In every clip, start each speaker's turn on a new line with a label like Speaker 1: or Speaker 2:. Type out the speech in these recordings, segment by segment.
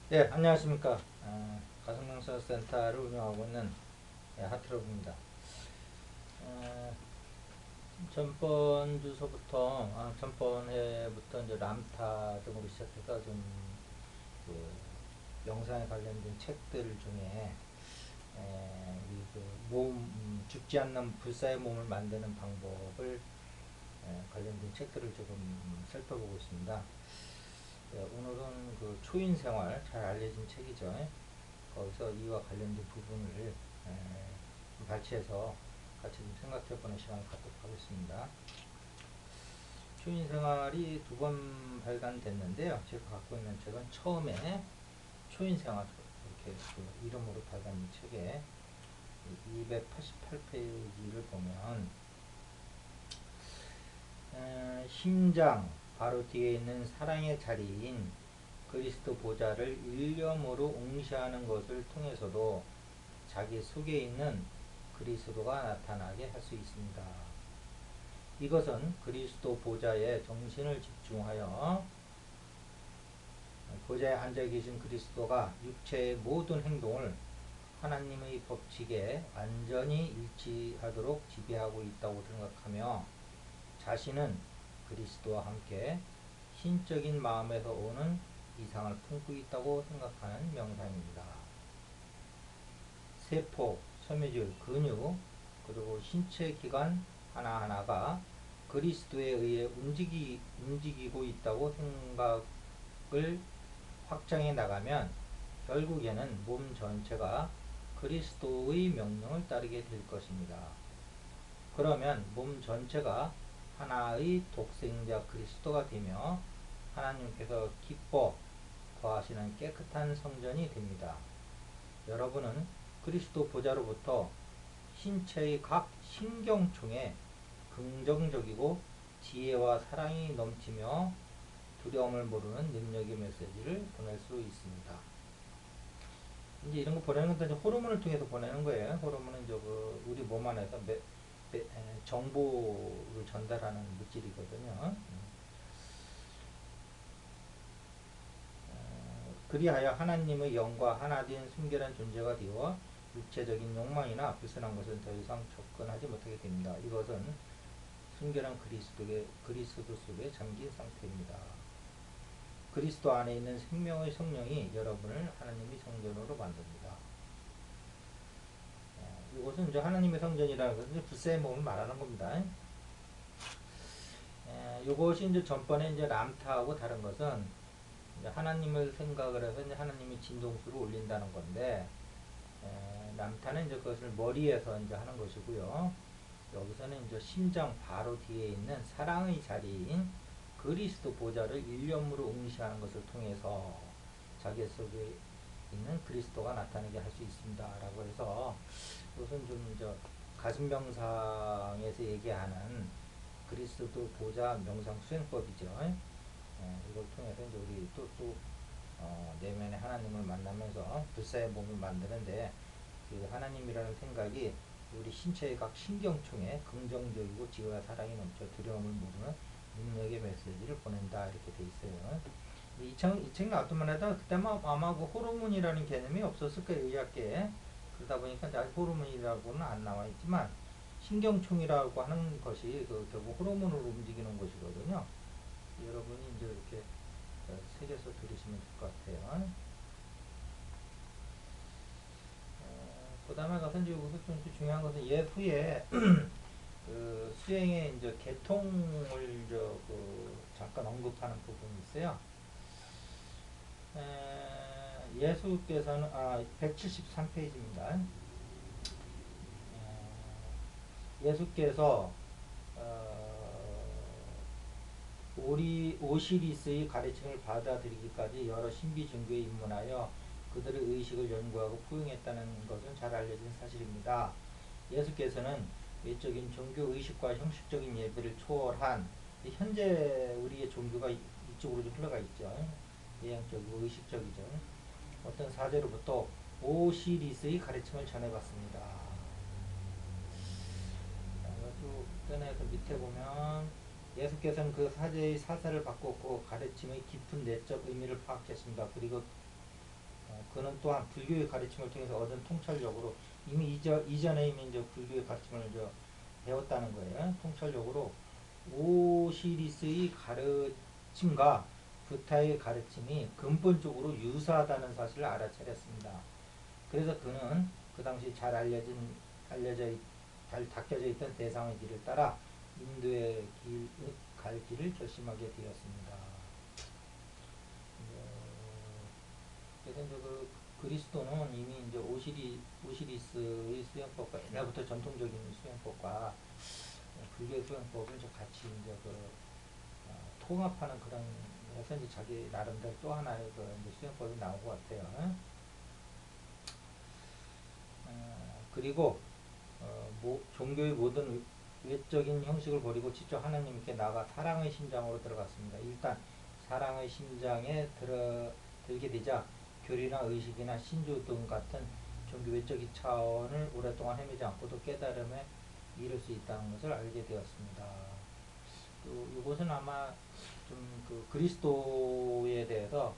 Speaker 1: 네, 안녕하십니까. 가슴명사센터를 운영하고 있는 하트로브입니다. 어, 전번 주소부터, 전번 해부터 이제 람타 등으로 시작해서 좀, 그, 명상에 관련된 책들 중에, 우리 죽지 않는 불사의 몸을 만드는 방법을 관련된 책들을 조금 살펴보고 있습니다. 오늘은 그 초인 생활, 잘 알려진 책이죠. 거기서 이와 관련된 부분을 발췌해서 같이 좀 생각해보는 시간을 갖도록 하겠습니다. 초인 생활이 두 번 발간됐는데요. 제가 갖고 있는 책은 처음에 초인 생활 이렇게 그 이름으로 발간된 책에 288페이지를 보면 심장 바로 뒤에 있는 사랑의 자리인 그리스도 보좌를 일념으로 옹시하는 것을 통해서도 자기 속에 있는 그리스도가 나타나게 할 수 있습니다. 이것은 그리스도 보좌에 정신을 집중하여 보좌에 앉아 계신 그리스도가 육체의 모든 행동을 하나님의 법칙에 완전히 일치하도록 지배하고 있다고 생각하며 자신은 그리스도와 함께 신적인 마음에서 오는 이상을 품고 있다고 생각하는 명상입니다. 세포, 섬유질, 근육, 그리고 신체 기관 하나하나가 그리스도에 의해 움직이고 있다고 생각을 확장해 나가면 결국에는 몸 전체가 그리스도의 명령을 따르게 될 것입니다. 그러면 몸 전체가 하나의 독생자 그리스도가 되며 하나님께서 기뻐 거하시는 깨끗한 성전이 됩니다. 여러분은 그리스도 보좌로부터 신체의 각 신경총에 긍정적이고 지혜와 사랑이 넘치며 두려움을 모르는 능력의 메시지를 보낼 수 있습니다. 이제 이런 거 보내는 것도 이제 호르몬을 통해서 보내는 거예요. 호르몬은 이제 그 우리 몸 안에서 정보를 전달하는 물질이거든요. 그리하여 하나님의 영과 하나 된 순결한 존재가 되어 육체적인 욕망이나 불순한 것은 더 이상 접근하지 못하게 됩니다. 이것은 순결한 그리스도 속에 잠긴 상태입니다. 그리스도 안에 있는 생명의 성령이 여러분을 하나님의 성전으로 만듭니다. 이것은 이제 하나님의 성전이라는 것은 불사의 몸을 말하는 겁니다. 이것이 이제 전번에 이제 람타하고 다른 것은 이제 하나님을 생각을 해서 이제 하나님의 진동수를 올린다는 건데, 람타는 이제 그것을 머리에서 이제 하는 것이고요. 여기서는 이제 심장 바로 뒤에 있는 사랑의 자리인 그리스도 보좌를 일념으로 응시하는 것을 통해서 자기 속에 있는 그리스도가 나타나게 할 수 있습니다. 라고 해서 이것은 좀 이제 가슴명상에서 얘기하는 그리스도 보좌 명상 수행법이죠. 이걸 통해서 이제 우리 내면의 하나님을 만나면서 불사의 몸을 만드는데 그 하나님이라는 생각이 우리 신체의 각 신경총에 긍정적이고 지혜와 사랑이 넘쳐 두려움을 모르는 능력의 메시지를 보낸다 이렇게 돼 있어요. 이 책 나왔더만 해도 그때 아마 그 호르몬이라는 개념이 없었을 거예요, 의학계에. 그러다 보니까 아직 호르몬이라고는 안 나와 있지만 신경총이라고 하는 것이 그 결국 호르몬으로 움직이는 것이거든요. 여러분이 이제 이렇게 새겨서 들으시면 될 것 같아요. 그 다음에 가서 이제 여기서 좀 중요한 것은 예후에 그 수행의 이제 개통을 잠깐 언급하는 부분이 있어요. 예수께서는 173페이지입니다. 예수께서 오시리스의 가르침을 받아들이기까지 여러 신비 증거에 입문하여 그들의 의식을 연구하고 포용했다는 것은 잘 알려진 사실입니다. 예수께서는 외적인 종교 의식과 형식적인 예배를 초월한 현재 우리의 종교가 이쪽으로 좀 흘러가 있죠. 내향적이고 의식적이죠. 어떤 사제로부터 오시리스의 가르침을 전해봤습니다. 쭉 떠내서 밑에 보면 예수께서는 그 사제의 사사를 바꿨고 가르침의 깊은 내적 의미를 파악했습니다. 그리고 그는 또한 불교의 가르침을 통해서 얻은 통찰력으로 이미 이전에 이미 이제 불교의 가르침을 이제 배웠다는 거예요. 통찰력으로 오시리스의 가르침과 부타의 가르침이 근본적으로 유사하다는 사실을 알아차렸습니다. 그래서 그는 그 당시 잘 닦여져 있던 대상의 길을 따라 인도의 갈 길을 결심하게 되었습니다. 그래서 이제 그 그리스도는 이미 이제 오시리스의 수행법과 옛날부터 전통적인 수행법과 불교 수행법을 이제 같이 이제 통합하는 그런 해서 이제 자기 나름대로 또 하나의 그 이제 수행법이 나온 것 같아요. 그리고 종교의 모든 외적인 형식을 버리고 직접 하나님께 나가 사랑의 심장으로 들어갔습니다. 일단 사랑의 심장에 들게 되자 교리나 의식이나 신조 등 같은 종교 외적인 차원을 오랫동안 헤매지 않고도 깨달음에 이룰 수 있다는 것을 알게 되었습니다. 또 이것은 아마 좀 그 그리스도에 대해서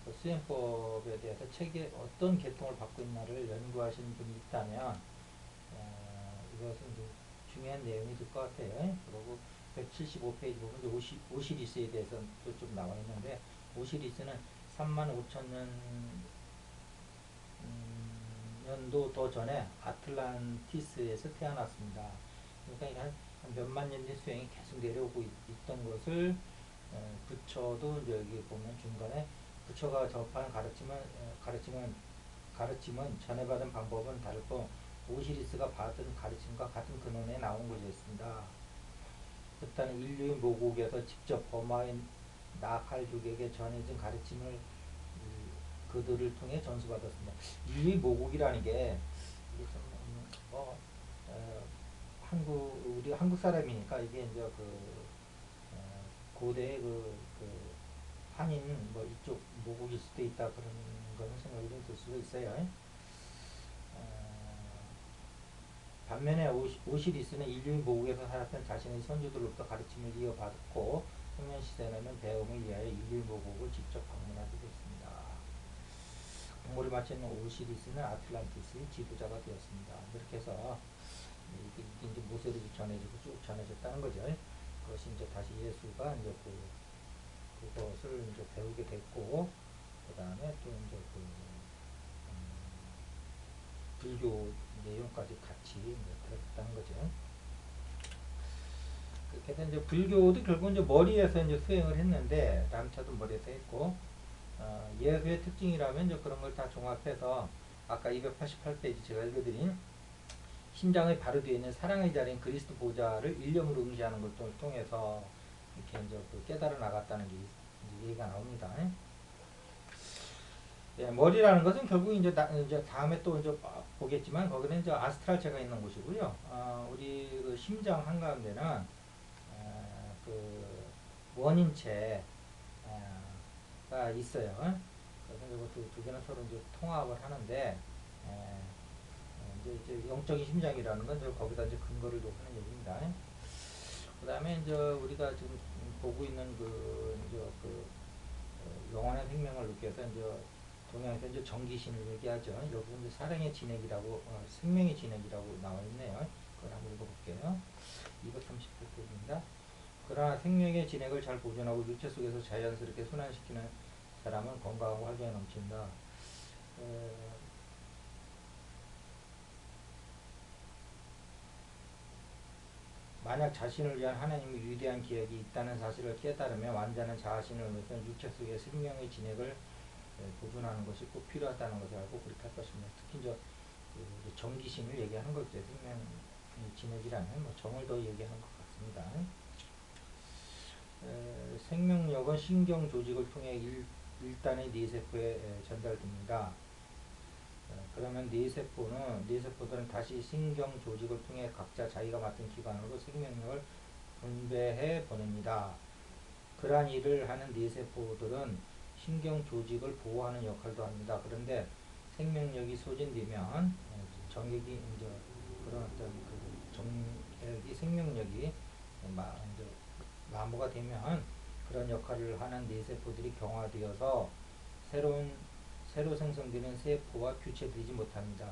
Speaker 1: 그 수행법에 대해서 책에 어떤 계통을 받고 있나를 연구하시는 분이 있다면 이것은 좀 중요한 내용이 될 것 같아요. 그리고 175페이지 보면 오시리스에 대해서 좀 나와 있는데 오시리스는 3만 5천 년도 더 전에 아틀란티스에서 태어났습니다. 그러니까 한 몇만 년의 수행이 계속 내려오고 있던 것을 부처도 여기 보면 중간에 부처가 접한 가르침은 전해받은 방법은 다르고 오시리스가 받은 가르침과 같은 근원에 나온 것이었습니다. 그때는 인류의 모국에서 직접 버마의 나칼족에게 전해진 가르침을 그들을 통해 전수받았습니다. 인류의 모국이라는 게 이게 좀 우리 한국 사람이니까 이게 이제 고대 한인 이쪽 모국일 수도 있다 그런 거는 생각이 좀 들 수도 있어요. 반면에 오시리스는 인류의 모국에서 살았던 자신의 선조들로부터 가르침을 이어받았고 청년시대에는 배움을 위하여 인류의 모국을 직접 방문하게 됐습니다. 공부를 마친 오시리스는 아틀란티스의 지도자가 되었습니다. 이렇게 해서 이게 이제 모세들이 전해지고 쭉 전해졌다는 거죠. 그것이 이제 다시 예수가 이제 그것을 이제 배우게 됐고, 그 다음에 또 이제 불교 내용까지 같이 이제 들었다는 거죠. 그렇게 해서 이제 불교도 결국 이제 머리에서 이제 수행을 했는데, 람차도 머리에서 했고, 예수의 특징이라면 이제 그런 걸 다 종합해서 아까 288페이지 제가 읽어드린 심장의 바로 뒤에 있는 사랑의 자리인 그리스도 보좌를 일념으로 응시하는 것을 통해서 이렇게 이제 깨달아 나갔다는 게 얘기가 나옵니다. 예, 머리라는 것은 결국 이제 다음에 또 이제 보겠지만 거기는 이제 아스트랄체가 있는 곳이고요. 우리 그 심장 한가운데는 그 원인체가 있어요. 그래서 이제 두 개는 서로 이제 통합을 하는데 이제 영적인 심장이라는 건 이제 거기다 이제 근거를 놓고 하는 얘기입니다. 그 다음에 이제 우리가 지금 보고 있는 영원한 생명을 느껴서 이제 동양에서 이제 정기신을 얘기하죠. 여기 이제 사랑의 진액이라고, 생명의 진액이라고 나와 있네요. 그걸 한번 읽어볼게요. 238페이지입니다. 그러나 생명의 진액을 잘 보존하고 육체 속에서 자연스럽게 순환시키는 사람은 건강하고 활기가 넘친다. 만약 자신을 위한 하나님의 위대한 계획이 있다는 사실을 깨달으며 완전한 자신을 위해서 육체 속의 생명의 진액을 보존하는 것이 꼭 필요하다는 것을 알고 그렇게 할 것입니다. 특히 이제 정기신을 얘기하는 거죠. 생명의 진액이라면 정을 더 얘기하는 것 같습니다. 생명력은 신경 조직을 통해 일단의 뇌세포에 전달됩니다. 그러면 뇌세포들은 다시 신경 조직을 통해 각자 자기가 맡은 기관으로 생명력을 분배해 보냅니다. 그러한 일을 하는 뇌세포들은 신경 조직을 보호하는 역할도 합니다. 그런데 생명력이 소진되면 정액이 이제 그런 어떤 정액이 생명력이 이제 마모가 되면 그런 역할을 하는 뇌세포들이 경화되어서 새로운 새로 생성되는 세포와 교체되지 못합니다.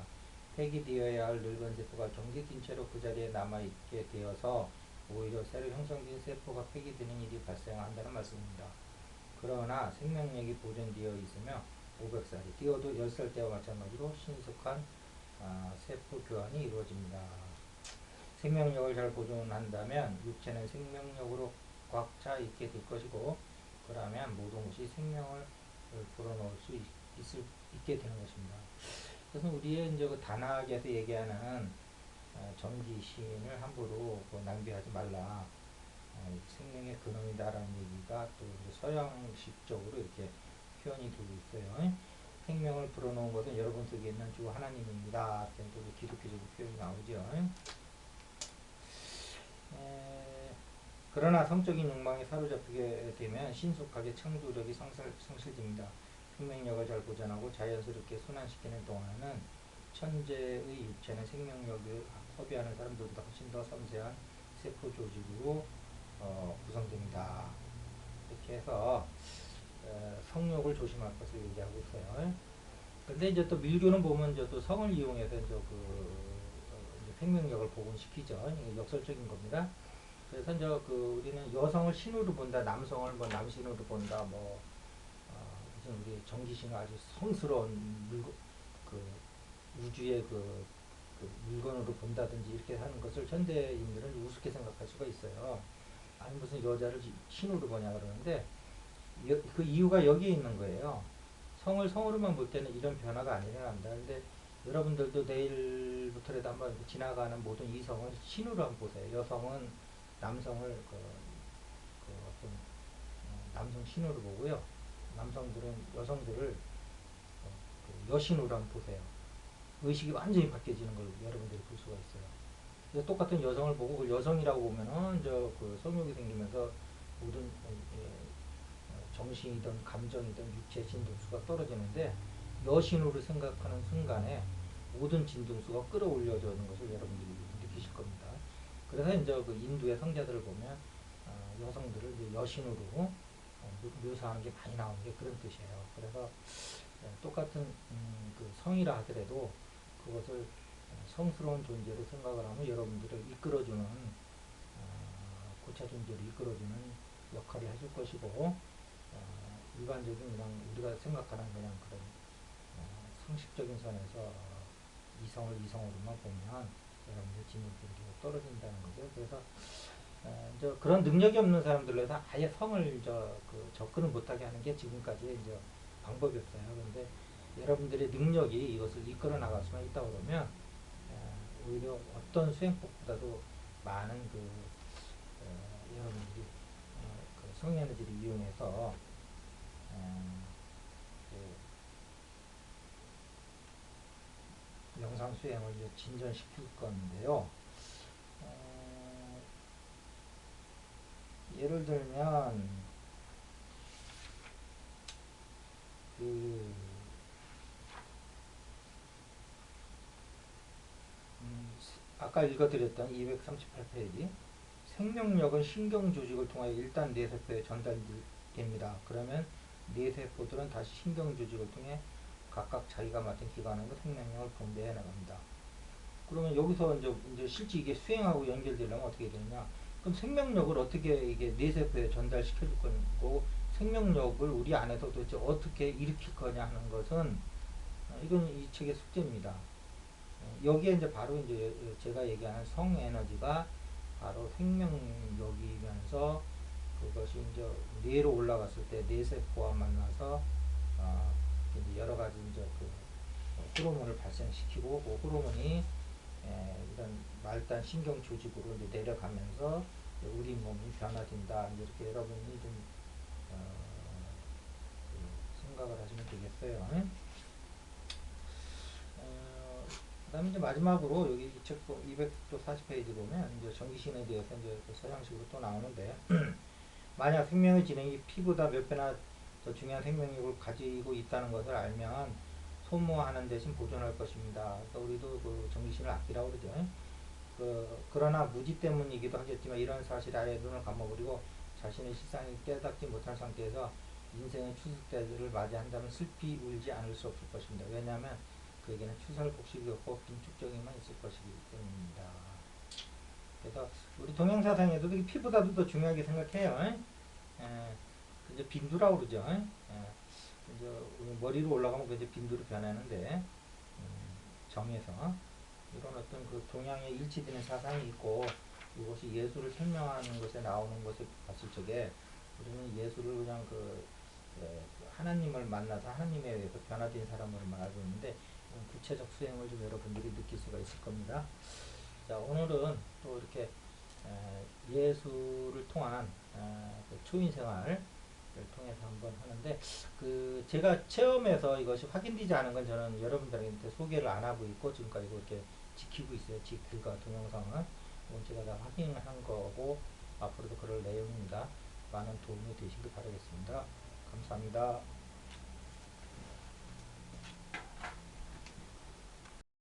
Speaker 1: 폐기되어야 할 늙은 세포가 경직된 채로 그 자리에 남아있게 되어서 오히려 새로 형성된 세포가 폐기되는 일이 발생한다는 말씀입니다. 그러나 생명력이 보존되어 있으며 500살이 뛰어도 10살 때와 마찬가지로 신속한 세포 교환이 이루어집니다. 생명력을 잘 보존한다면 육체는 생명력으로 꽉 차 있게 될 것이고, 그러면 모든 것이 생명을 불어넣을 수 있게 되는 것입니다. 그래서 우리의 이제 그 단학에서 얘기하는 정기신을 함부로 낭비하지 말라. 생명의 근원이다라는 얘기가 또 서양식적으로 이렇게 표현이 되고 있어요. 생명을 불어넣은 것은 여러분 속에 있는 주 하나님입니다. 또 기독교적 표현이 나오죠. 그러나 성적인 욕망에 사로잡히게 되면 신속하게 창조력이 상실됩니다. 생명력을 잘 보존하고 자연스럽게 순환시키는 동안에는 천재의 육체는 생명력을 허비하는 사람들보다 훨씬 더 섬세한 세포 조직으로 구성됩니다. 이렇게 해서 성욕을 조심할 것을 얘기하고 있어요. 근데 이제 또 밀교는 보면 이제 또 성을 이용해서 이제 이제 생명력을 복원시키죠. 이게 역설적인 겁니다. 그래서 이제 우리는 여성을 신으로 본다, 남성을 뭐 남신으로 본다, 무슨 우리 정기신을 아주 성스러운 우주의 물건으로 본다든지 이렇게 하는 것을 현대인들은 우습게 생각할 수가 있어요. 아니 무슨 여자를 신으로 보냐 그러는데 그 이유가 여기에 있는 거예요. 성을 성으로만 볼 때는 이런 변화가 안 일어난다. 근데 여러분들도 내일부터라도 한번 지나가는 모든 이성을 신으로 한번 보세요. 여성은 남성을 어떤 남성 신으로 보고요. 남성들은 여성들을 여신으로 한번 보세요. 의식이 완전히 바뀌어지는 걸 여러분들이 볼 수가 있어요. 똑같은 여성을 보고 그 여성이라고 보면은 성욕이 생기면서 모든 정신이든 감정이든 육체 진동수가 떨어지는데 여신으로 생각하는 순간에 모든 진동수가 끌어올려지는 것을 여러분들이 느끼실 겁니다. 그래서 이제 인도의 성자들을 보면 여성들을 이제 여신으로 묘사하는 게 많이 나오는 게 그런 뜻이에요. 그래서 똑같은 성이라 하더라도 그것을 성스러운 존재로 생각을 하면 여러분들을 이끌어주는 고차 존재로 이끌어주는 역할을 해줄 것이고, 일반적인 그냥 우리가 생각하는 그냥 그런 상식적인 선에서 이성을 이성으로만 보면 여러분들 진입들이 떨어진다는 거죠. 그래서 이제 그런 능력이 없는 사람들에서 아예 성을 접근을 못하게 하는 게 지금까지 이제 방법이 없어요. 그런데 여러분들의 능력이 이것을 이끌어 나갈 수만 있다 그러면 오히려 어떤 수행법보다도 많은 여러분들이 성에너지를 이용해서 명상 수행을 이제 진전시킬 건데요. 예를 들면 아까 읽어드렸던 238페이지 생명력은 신경 조직을 통하여 일단 뇌세포에 전달됩니다. 그러면 뇌세포들은 다시 신경 조직을 통해 각각 자기가 맡은 기관으로 생명력을 분배해 나갑니다. 그러면 여기서 이제 실제 이게 수행하고 연결되려면 어떻게 되느냐? 그럼 생명력을 어떻게 이게 뇌세포에 전달시켜 줄 거고, 생명력을 우리 안에서 도대체 어떻게 일으킬 거냐 하는 것은 이건 이 책의 숙제입니다. 여기에 이제 바로 이제 제가 얘기하는 성에너지가 바로 생명력이면서 그것이 이제 뇌로 올라갔을 때 뇌세포와 만나서 이제 여러 가지 이제 호르몬을 발생시키고 그 호르몬이 이런 말단 신경 조직으로 이제 내려가면서 우리 몸이 변화된다. 이렇게 여러분이 좀 생각을 하시면 되겠어요. 그 다음에 이제 마지막으로 여기 이 책 240페이지 보면 이제 전기신에 대해서 이제 서양식으로 또 나오는데 만약 생명의 진행이 피보다 몇 배나 더 중요한 생명력을 가지고 있다는 것을 알면 소모하는 대신 보존할 것입니다. 그러니까 우리도 전기신을 아끼라고 그러죠. 그러나 무지 때문이기도 하겠지만 이런 사실에 아예 눈을 감아버리고 자신의 실상을 깨닫지 못한 상태에서 인생의 추석 때를 맞이한다면 슬피 울지 않을 수 없을 것입니다. 왜냐하면 그에게는 추설 곡식이 없고 빈축적이만 있을 것이기 때문입니다. 그래서 우리 동양사상에도 피보다도 더 중요하게 생각해요. 예, 이제 빈두라고 그러죠. 이제 머리로 올라가면 이제 빈두로 변하는데 정에서 이런 어떤 그 동양의 일치되는 사상이 있고 이것이 예수를 설명하는 것에 나오는 것을 봤을 적에 우리는 예수를 그냥 하나님을 만나서 하나님에 의해서 변화된 사람으로만 알고 있는데 구체적 수행을 좀 여러분들이 느낄 수가 있을 겁니다. 자, 오늘은 또 이렇게 예수를 통한 그 초인 생활을 통해서 한번 하는데 제가 체험해서 이것이 확인되지 않은 건 저는 여러분들한테 소개를 안 하고 있고 지금까지 이렇게 지키고 있어요. 글과 동영상은 제가 다 확인한 거고 앞으로도 그럴 내용입니다. 많은 도움이 되시길 바라겠습니다. 감사합니다.